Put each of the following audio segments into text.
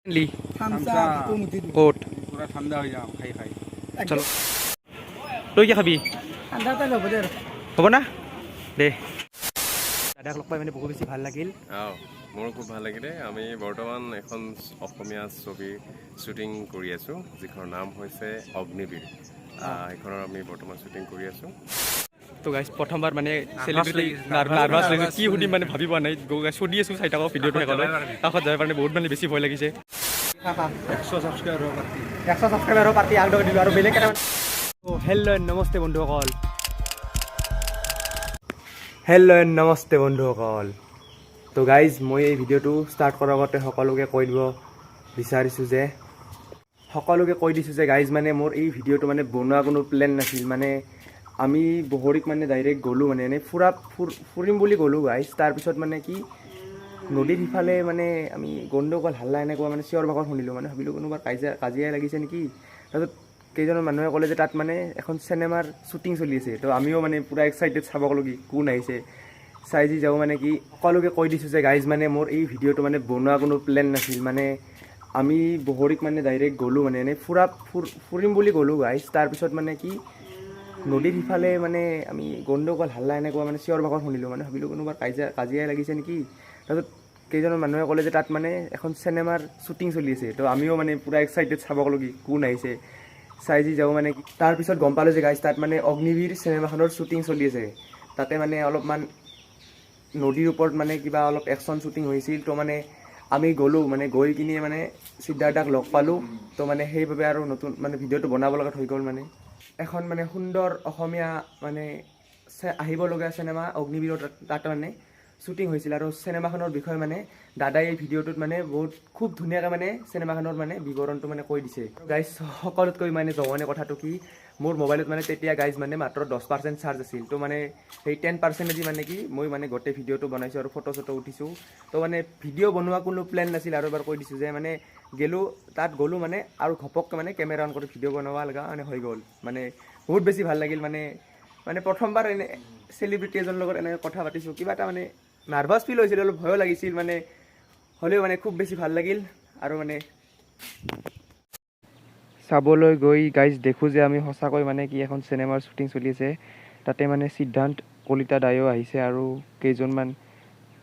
ली coat पूरा ठंडा हो जाओ खाई खाई चलो तই क्या খাবি হ'ব না দে দাদাক লগ পাই মানে বহুত বেছি ভাল লাগিল মোৰ খুব ভাল লাগিলে আমি বৰ্তমান এখন অসমীয়া ছবি শ্বুটিং কৰি আছো যিখনৰ নাম হৈছে অগ্নিবীৰ এইখনৰ আমি বৰ্তমান শ্বুটিং কৰি আছো তো গাইজ প্ৰথমবাৰ মানে চেলিব্ৰিটি নাৰ্ভাছ লাগিছে কি সুধিম মানে ভাবি পোৱা নাই সুধি আছোঁ চাই থাকক ভিডিঅ'টো শেষলৈ কাষত যাব কাৰণে বহুত মানে বেছি ভয় লাগিছে 100 সাবস্ক্ৰাইবাৰ পাৰ্টি 100 সাবস্ক্ৰাইবাৰৰ পাৰ্টি আগতে দিলোঁ আৰু বেলেগ কেইটামান নমস্তে বন্ধুসকল তো গাইজ মই এই ভিডিঅ'টো ষ্টাৰ্ট কৰাৰ আগতে সকলোকে কৈ দিছোঁ যে গাইজ মানে মোৰ এই ভিডিঅ'টো মানে বনোৱা কোনো প্লেন নাছিল মানে আমি বহৰীক মানে ডাইৰেক্ট গ'লোঁ মানে এনেই ফুৰিম বুলি গ'লোঁ গাইজ তাৰপিছত মানে কি নদীৰ সিফালে মানে আমি গণ্ডগোল হাল্লা এনেকুৱা মানে চিঞৰ বাখৰ শুনিলোঁ মানে ভাবিলোঁ কোনোবা কাজিয়া লাগিছে নেকি তাৰপিছত কেইজনৰ মানুহে ক'লে যে তাত মানে এখন চিনেমাৰ শ্বুটিং চলি আছে তো আমিও মানে পূৰা এক্সাইটেড চাবলগী কোন আহিছে চাই যি যাওঁ মানে কি সকলোকে কৈ দিছোঁ যে গাইজ মানে মোৰ এই ভিডিঅ'টো মানে বনোৱা কোনো প্লেন নাছিল মানে আমি বহৰীক মানে ডাইৰেক্ট গ'লোঁ মানে এনেই ফুৰিম বুলি গ'লোঁ গাইজ তাৰপিছত মানে কি নদীৰ সিফালে মানে আমি গণ্ডগোল হাল্লা এনেকুৱা মানে চিঞৰ বাখৰ শুনিলোঁ মানে ভাবিলোঁ কোনোবা কাজিয়া লাগিছে নেকি তাৰপিছত কেইজনৰ মানুহে ক'লে যে তাত মানে এখন চিনেমাৰ শ্বুটিং চলি আছে তো আমিও মানে পূৰা এক্সাইটেড চাবলগী কোন আহিছে চাই যি যাওঁ মানে কি তাৰপিছত গম পালোঁ যে গাইজ তাত মানে অগ্নিবীৰ চিনেমাখনৰ শ্বুটিং চলি আছে তাতে মানে অলপমান নদীৰ ওপৰত মানে কিবা অলপ একশ্যন শ্বুটিং হৈছিল তো মানে আমি গ'লোঁ মানে গৈ কিনে মানে সিদ্ধাৰ্থক লগ পালোঁ তো মানে সেইবাবে আৰু নতুন মানে ভিডিঅ'টো বনাব লগা হৈ গ'ল মানে এখন মানে সুন্দৰ অসমীয়া মানে আহিবলগীয়া চিনেমা অগ্নিবীৰৰ তাত মানে শ্বুটিং হৈছিল আৰু চিনেমাখনৰ বিষয়ে মানে দাদাই এই ভিডিঅ'টোত মানে খুব ধুনীয়াকৈ মানে চিনেমাখনৰ মানে বিৱৰণটো মানে কৈ দিছে গাইজ সকলোতকৈ মানে জমনি কথাটো কি মোৰ মোবাইলত মানে তেতিয়া গাইজ মানে মাত্ৰ 10% চাৰ্জ আছিল তো মানে সেই 10%দি মানে কি মই মানে গোটেই ভিডিঅ'টো বনাইছোঁ আৰু ফটো চটো উঠিছোঁ তো মানে ভিডিঅ' বনোৱা কোনো প্লেন নাছিল আৰু এবাৰ কৈ দিছোঁ যে মানে তাত গ'লোঁ মানে আৰু ঘপককৈ মানে কেমেৰা অন কৰি ভিডিঅ' বনাব লগা মানে হৈ গ'ল মানে বহুত বেছি ভাল লাগিল মানে প্ৰথমবাৰ এনে চেলিব্ৰিটি এজনৰ লগত এনেকৈ কথা পাতিছোঁ কিবা এটা মানে নাৰ্ভাছ ফিল হৈছিল অলপ ভয়ো লাগিছিল মানে হ'লেও মানে খুব বেছি ভাল লাগিল আৰু মানে চাবলৈ গৈ গাইজ দেখোঁ যে আমি সঁচাকৈ মানে কি এখন চিনেমাৰ শ্বুটিং চলি আছে তাতে মানে সিদ্ধান্ত কলিতা দায়ো আহিছে আৰু কেইজনমান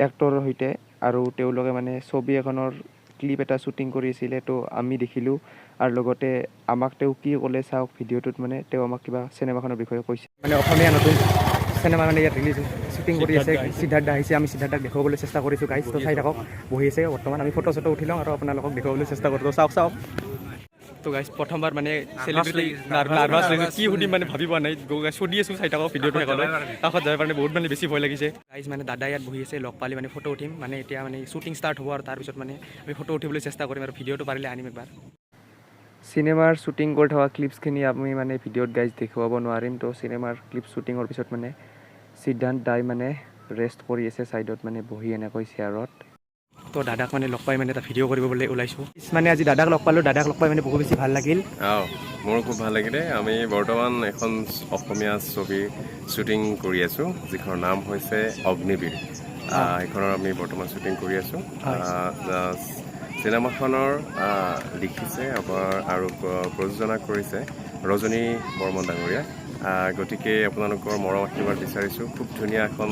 এক্টৰৰ সৈতে আৰু তেওঁলোকে মানে ছবি এখনৰ ক্লিপ এটা শ্বুটিং কৰি আছিলে তো আমি দেখিলোঁ আৰু লগতে আমাক তেওঁ কি ক'লে চাওক ভিডিঅ'টোত মানে তেওঁ আমাক কিবা চিনেমাখনৰ বিষয়ে কৈছে মানে অসমীয়া নতুন চিনেমা মানে ইয়াত ৰিলিজ শ্বুটিং কৰি আছে সিদ্ধাৰ্থ আহিছে আমি সিদ্ধাৰ্থক দেখুৱাবলৈ চেষ্টা কৰিছোঁ গাইজ তো চাই থাকক বহি আছে বৰ্তমান আমি ফটো চটো উঠি লওঁ আৰু আপোনালোকক দেখুৱাবলৈ চেষ্টা কৰোঁ চাওক তো গাইজ প্ৰথমবাৰ মানে চেলিব্ৰিটি নাৰ্ভাছ লাগিছে কি সুধিম মানে ভাবি পোৱা নাই সুধি আছোঁ চাই থাকক ভিডিঅ'টো শেষলৈ কাষত যাব কাৰণে বহুত মানে বেছি ভয় লাগিছে গাইজ মানে দাদা ইয়াত বহি আছে লগ পালি মানে ফটো উঠিম মানে এতিয়া মানে শ্বুটিং ষ্টাৰ্ট হ'ব আৰু তাৰপিছত মানে আমি ফটো উঠিবলৈ চেষ্টা কৰিম আৰু ভিডিঅ'টো পাৰিলে আনিম এবাৰ চিনেমাৰ শ্বুটিং কৰি থকা ক্লিপছখিনি আমি মানে ভিডিঅ'ত গাইজ দেখুৱাব নোৱাৰিম তো চিনেমাৰ ক্লিপ শ্বুটিঙৰ পিছত মানে সিদ্ধান্ত দাই মানে ৰেষ্ট কৰি আছে ছাইডত মানে বহি এনেকৈ চেয়াৰত তো দাদাক মানে লগ পাই মানে এটা ভিডিঅ' কৰিবলৈ ওলাইছোঁ মানে আজি দাদাক লগ পালোঁ দাদাক লগ পাই মানে বহুত বেছি ভাল লাগিল মোৰ খুব ভাল লাগিলে আমি বৰ্তমান এখন অসমীয়া ছবি শ্বুটিং কৰি আছোঁ যিখনৰ নাম হৈছে অগ্নিবীৰ এইখনৰ আমি বৰ্তমান শ্বুটিং কৰি আছোঁ চিনেমাখনৰ লিখিছে আপোনাৰ আৰু প্ৰযোজনা কৰিছে ৰজনী বৰ্মন ডাঙৰীয়া গতিকে আপোনালোকৰ মৰম আশীৰ্বাদ বিচাৰিছোঁ খুব ধুনীয়া এখন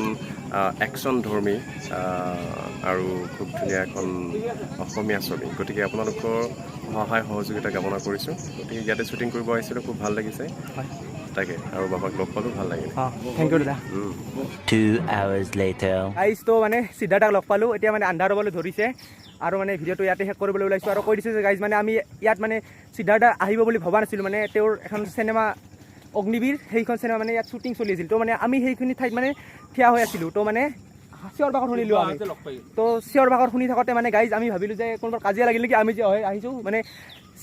একশ্যনধৰ্মী আৰু খুব ধুনীয়া এখন অসমীয়া ছবি গতিকে আপোনালোকৰ সহায় সহযোগিতা কামনা কৰিছোঁ গতিকে ইয়াতে শ্বুটিং কৰিব আহিছিলোঁ খুব ভাল লাগিছে তাকে আৰু বাবাক লগ পালোঁ ভাল লাগিল থেংক ইউ দাদা 2 hours later গাইজটো মানে সিদ্ধাৰ্থক লগ পালোঁ এতিয়া মানে আন্ধাৰ হ'বলৈ ধৰিছে আৰু মানে ভিডিঅ'টো ইয়াতে শেষ কৰিবলৈ ওলাইছোঁ আৰু কৈ দিছোঁ যে গাইজ মানে আমি ইয়াত মানে সিদ্ধাৰ্থ আহিব বুলি ভবা নাছিলোঁ মানে তেওঁৰ এখন চিনেমা অগ্নিবীৰ সেইখন চিনেমা মানে ইয়াত শ্বুটিং চলি আছিল তো মানে আমি সেইখিনি ঠাইত মানে থিয় হৈ আছিলোঁ তো মানে চিঞৰ বাখৰ শুনিলোঁ আমি তো চিঞৰ বাখৰ শুনি থাকোঁতে মানে গাইজ আমি ভাবিলোঁ যে কোনোবা কাজিয়া লাগিল নেকি আমি যে আহিছোঁ মানে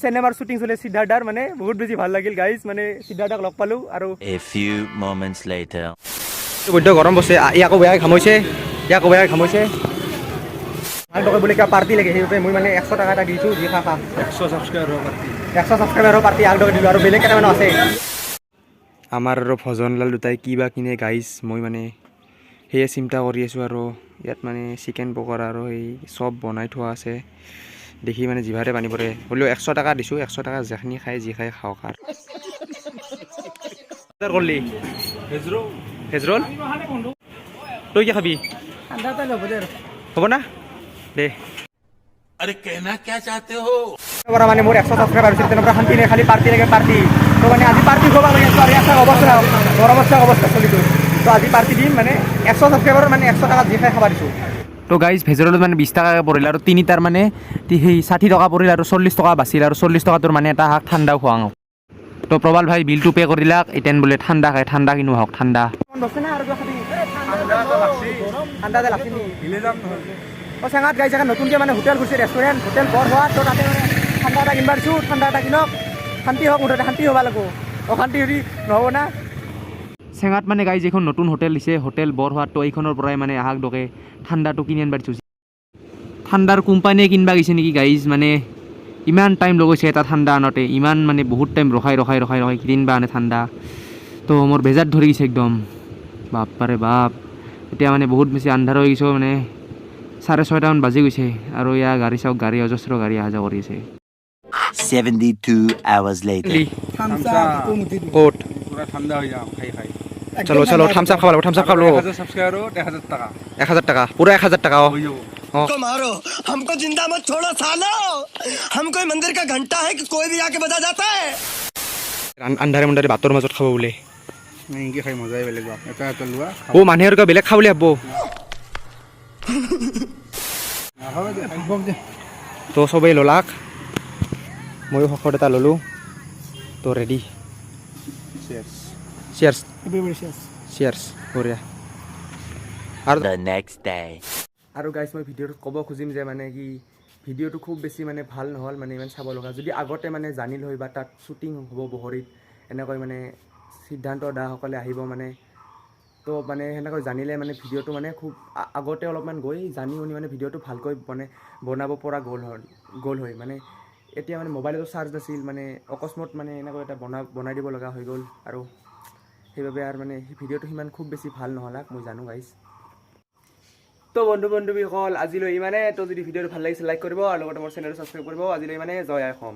চিনেমাৰ শ্বুটিং চলি সিদ্ধাৰ্থৰ মানে বহুত বেছি ভাল লাগিল গাইজ মানে সিদ্ধাৰ্থক লগ পালোঁ আৰু a few moments later বৈদ্য গৰম বসে ইয়াকো বেয়াই ঘামৈছে টকা বোলে কিবা পাৰ্টি লাগে সেইবাবে মই মানে 100 টকা এটা দিছোঁ যি খা 100 সাবস্ক্রাইবার পার্টি 100 সাবস্ক্ৰাইবাৰৰ পাৰ্টি আগতে দিলোঁ আৰু বেলেগ কেইটামান আছে আমাৰ আৰু ভজনলাল দুটাই কিবা কিনে গাইজ মই মানে সেয়ে চিন্তা কৰি আছোঁ আৰু ইয়াত মানে চিকেন পকৰা আৰু এই চব বনাই থোৱা আছে দেখি মানে জিভাতে পানী পৰে হ'লেও 100 টকা দিছোঁ 100 টকা যিখিনি খাই যি খাই খাওক আৰু কৰলি ভেজৰোল তই কি খাবি হ'ব না দে পৰা মানে মোৰ 100 ছাবস্ক্ৰাইবাৰ হৈছিল তেনেকুৱা শান্তি নাই খালি পাৰ্টি লাগে পাৰ্টি তো মানে আজি পাৰ্টি খোৱা লাগে আৰু ইয়াত অৱস্থা গৰমত অৱস্থা চলিটো তো আজি পাৰ্টি দিম মানে 100 ছাবস্ক্ৰাইবাৰৰ মানে 100 টকা যি খাই খাব দিছোঁ তো গাইজ ভেজৰোলত মানে 20 টকাকৈ পৰিল আৰু তিনিটাৰ মানে সেই 60 টকা পৰিল আৰু 40 টকা বাছিল আৰু 40 টকাটোৰ মানে এটা হাক ঠাণ্ডাও খুৱাওঁ তো প্ৰবাল ভাই বিলটো পে' কৰি দিলাক এতিয়া বোলে ঠাণ্ডা খাই ঠাণ্ডা কিনো হওক ঠাণ্ডা চেঙাত গাইছে নতুনকৈ মানে হোটেল ঘুৰিছে ৰেষ্টুৰেণ্ট হোটেল বৰ হোৱাত তো তাতে মানে ঠাণ্ডা এটা কিনিব দিছোঁ ঠাণ্ডা এটা কিনক শান্তি হওক মুঠতে শান্তি হ'ব লাগিব অশান্তি হেৰি নহ'ব না চেঙাত মানে গাইজ এখন নতুন হোটেল দিছে হোটেল বৰ হোৱাত তো এইখনৰ পৰাই মানে আহাক দকে ঠাণ্ডাটো কিনি আনিব দিছোঁ ঠাণ্ডাৰ কোম্পানীয়ে কিনিব গৈছে নেকি গাইজ মানে ইমান টাইম লগাইছে এটা ঠাণ্ডা আনোতে ইমান মানে বহুত টাইম ৰখাই কিনিবা আনে ঠাণ্ডা তো মোৰ বেজাত ধৰি গৈছে একদম বাপৰে বাপ এতিয়া মানে বহুত বেছি আন্ধাৰ হৈ গৈছে মানে 6:30 মান বাজি গৈছে আৰু ইয়াৰ গাড়ী চাওক গাড়ী অজস্ৰ গাড়ী অহা যোৱা কৰি আছে 72 hours later. ক'ত পুরা ঠান্ডা হয়ে যাম খাই খাই চলো চলো থামছ আপ খাব লাগিব থামছ আপ খাব লাগিব 1000 সাবস্ক্রাইবার 1000 টাকা 1000 টাকা পুৰা 1000 টাকা হয়ে যাব को मारो हमको जिंदा मत छोड़ो सालो हम कोई मंदिर का घंटा है कि कोई भी आके बजा जाता है আন্ধাৰে মুন্ধাৰে ভাতৰ মাজত খাব বোলে এনেকৈ খাই মজাই বেলেগ এটা এটা লোৱা অ' মানুহে আৰু কিবা বেলেগ খাব বুলি ভাবব তো চবেই ল'লাক ময়ো শকত এটা ল'লোঁ তো ৰেডি চিয়াৰ্ছ চিয়াৰ্ছ বঢ়িয়া আৰু The next day. আৰু গাইছ মই ভিডিঅ'টোত ক'ব খুজিম যে মানে কি ভিডিঅ'টো খুব বেছি মানে ভাল নহ'ল মানে ইমান চাব লগা যদি আগতে মানে জানিল হয় বা তাত শ্বুটিং হ'ব বহৰীত এনেকৈ মানে সিদ্ধান্ত দাসকলে আহিব মানে তো মানে সেনেকৈ জানিলে মানে ভিডিঅ'টো মানে খুব আগতে অলপমান গৈ জানি শুনি মানে ভিডিঅ'টো ভালকৈ মানে বনাব পৰা গ'ল হয় মানে এতিয়া মানে মোবাইলতো চাৰ্জ নাছিল মানে অকস্মাত মানে এনেকৈ এটা বনাই দিব লগা হৈ গ'ল আৰু সেইবাবে আৰু মানে সেই ভিডিঅ'টো সিমান খুব বেছি ভাল নহ'লাক মই জানো গাইছ তো বন্ধু বান্ধৱীসকল আজিলৈ ইমানে তো যদি ভিডিঅ'টো ভাল লাগিছে লাইক কৰিব আৰু লগতে মোৰ চেনেলটো ছাবস্ক্ৰাইব কৰিব আজিলৈ ইমানে জয় আই অসম